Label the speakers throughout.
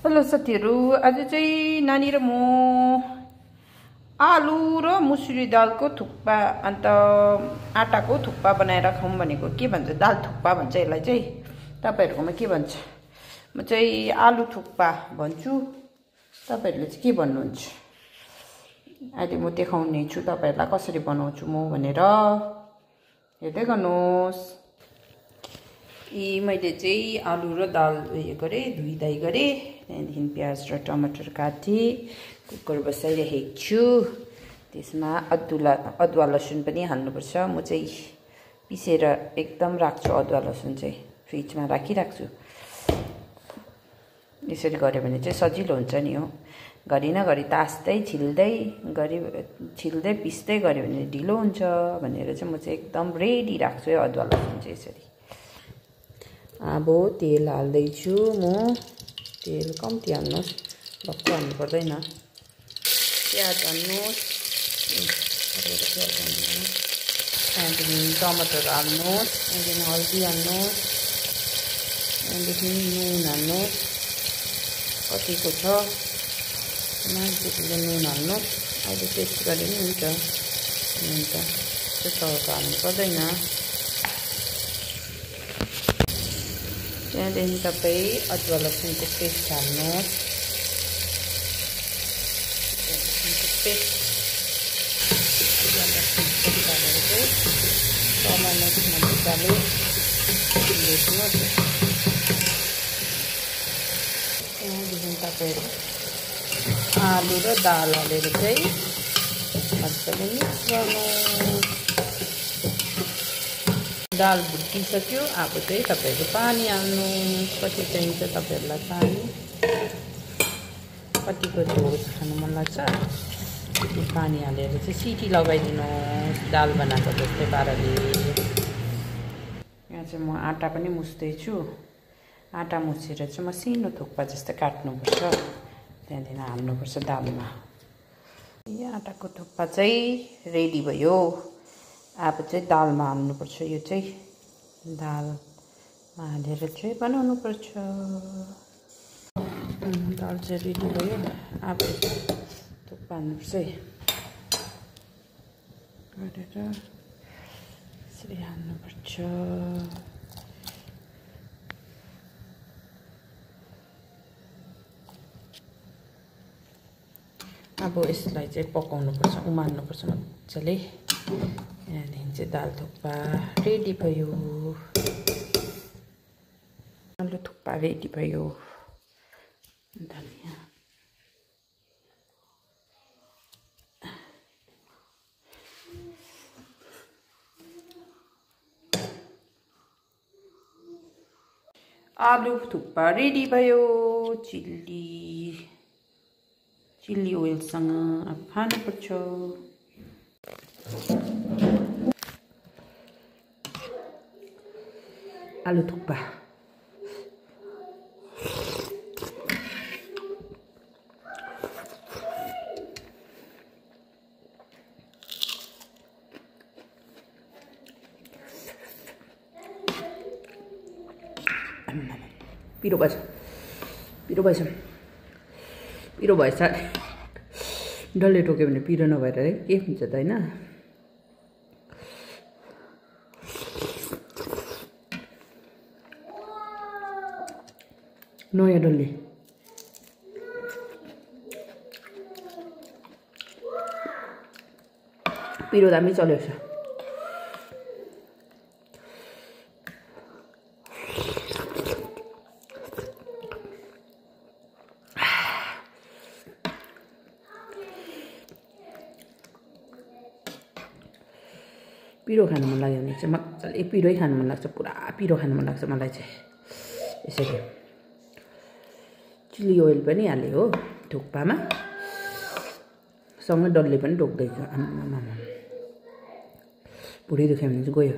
Speaker 1: Hello साथीहरु, आज चाहिँ नानी र म आलु र मुसुरी दालको थुक्पा अन्त आटाको थुक्पा बनाएर खाऊँ भनेको। के भन्छ, दाल थुक्पा भन्छ यसलाई चाहिँ। तपाईहरुकोमा के भन्छ? म चाहिँ आलु थुक्पा भन्छु, तपाईहरुले चाहिँ के भन्नुहुन्छ? अहिले म देखाउने छु तपाईहरुलाई कसरी बनाउँछु म भनेर। हेर्दै गर्नुहोस्। मैले चाहिँ आलु र दाल उयो गरेँ, धुइधाइ गरेँ। त्यहाँदेखि प्याज र टमाटर काटेँ, कुकर बसाइरहेको छु। त्यसमा अदुवा लसुन पनि हाल्नुपर्छ। म चाहिँ पिसेर एकदम राख्छु अदुवा लसुन चाहिँ, फ्रिजमा राखिराख्छु। यसरी गर्यो भने चाहिँ सजिलो हुन्छ नि हो। घरि नघरि तास्दै छिल्दै पिस्दै गर्यो भने ढिलो हुन्छ भनेर चाहिँ म चाहिँ एकदम रेडी राख्छु है अदुवा लसुन चाहिँ यसरी। अब तेल हाल्दैछु म। तेल कम्ती हाल्नुहोस्, भक्कु हाल्नु पर्दैन। प्याज हाल्नुहोस्, त्यहाँदेखि टमाटर हाल्नुहोस्, त्यहाँदेखि हल्दी हाल्नुहोस्, त्यहाँदेखि नुन हाल्नुहोस्। कतिको छ मान्छेले नुन हाल्नुहोस्, अहिले टेस्ट गरे पनि हुन्छ। नुन त त्यस्तो हाल्नु पर्दैन। त्यहाँदेखि तपाईँ अदुवा लसुनको पेस्ट हाल्नुहोस्। अदुवा लसुन पेस्ट हालेर चाहिँ टमाटर मजाले भुट्नुहोस्। त्यहाँदेखि तपाईँहरू आलु र दाल हालेर चाहिँ मजाले मिक्स गर्नुहोस्। दाल भुटिसक्यो। अब चाहिँ तपाईहरु पानी हाल्नु। कति चाहिन्छ तपाईहरुलाई पानी, कतिको झोल खानु मन लाग्छ त्यो पानी हालेर चाहिँ सिटी लगाइदिनुहोस् दाल बनाएको जस्तै पाराले। यहाँ चाहिँ म आटा पनि मुस्दैछु। आटा मुछेर चाहिँ मसिनो थुक्पा जस्तै काट्नुपर्छ, त्यहाँदेखि हाल्नुपर्छ दालमा। यो आटाको थुक्पा चाहिँ रेडी भयो। अब चाहिँ दालमा हाल्नुपर्छ। यो चाहिँ दालमा हालेर चाहिँ बनाउनुपर्छ। दाल चाहिँ रेडी भयो। अब थुक्पा हाल्नुपर्छ है गरेर यसरी हाल्नुपर्छ। अब यसलाई चाहिँ पकाउनुपर्छ, उमाल्नुपर्छ मजाले। त्यहाँदेखि चाहिँ दाल थुक्पा रेडी भयो। आलु थुक्पा रेडी भयो। धनिया आलु थुक्पा रेडी भयो। चिल्ली ओइलसँग अब खानुपर्छ। आलु थुक्पा पिरो भएछ। डल्ले टोक्यो भने पिरो नभएर के हुन्छ त होइन। नयाँ डल्ले पिरो दामी चल्यो छ। पिरो खानु मन लाग्यो भने चाहिँ मजाले पिरै खानु मन लाग्छ, पुरा पिरो खानु मन लाग्छ मलाई चाहिँ। यसरी चिल्ली ओइल पनि हाले हो थुक्पामा, सँगै डल्ले पनि टोक्दैछ। आम्मामा भुँडी दुख्यो भने चाहिँ गयो।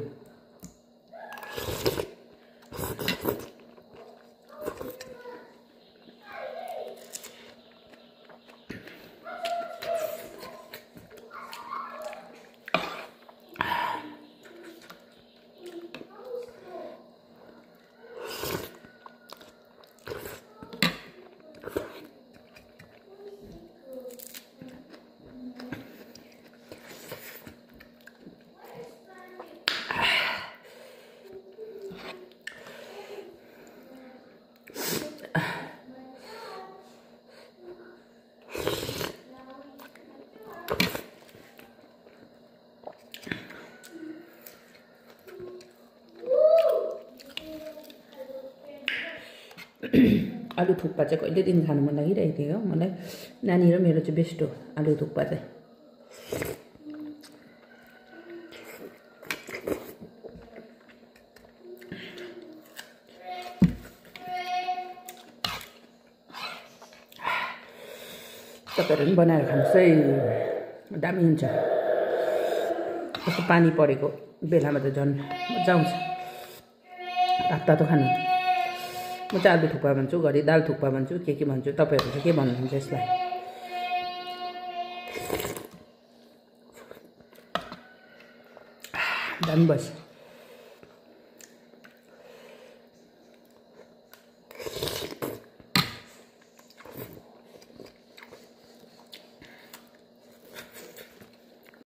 Speaker 1: आलु थुक्पा चाहिँ कहिलेदेखि खानु मन लागिरहेको थियो मलाई नानी र मेरो चाहिँ बेस्ट हो आलु थुक्पा चाहिँ तपाईहरु पनि बनाएर खानुहोस् है दामी हुन्छ कस्तो पानी परेको बेलामा त झन् मजा आउँछ तातो खानु म चाहिँ आलु थुक्पा भन्छु घरि दाल थुक्पा भन्छु के भन्छु तपाईहरु चाहिँ के भन्नुहुन्छ यसलाई दामी बस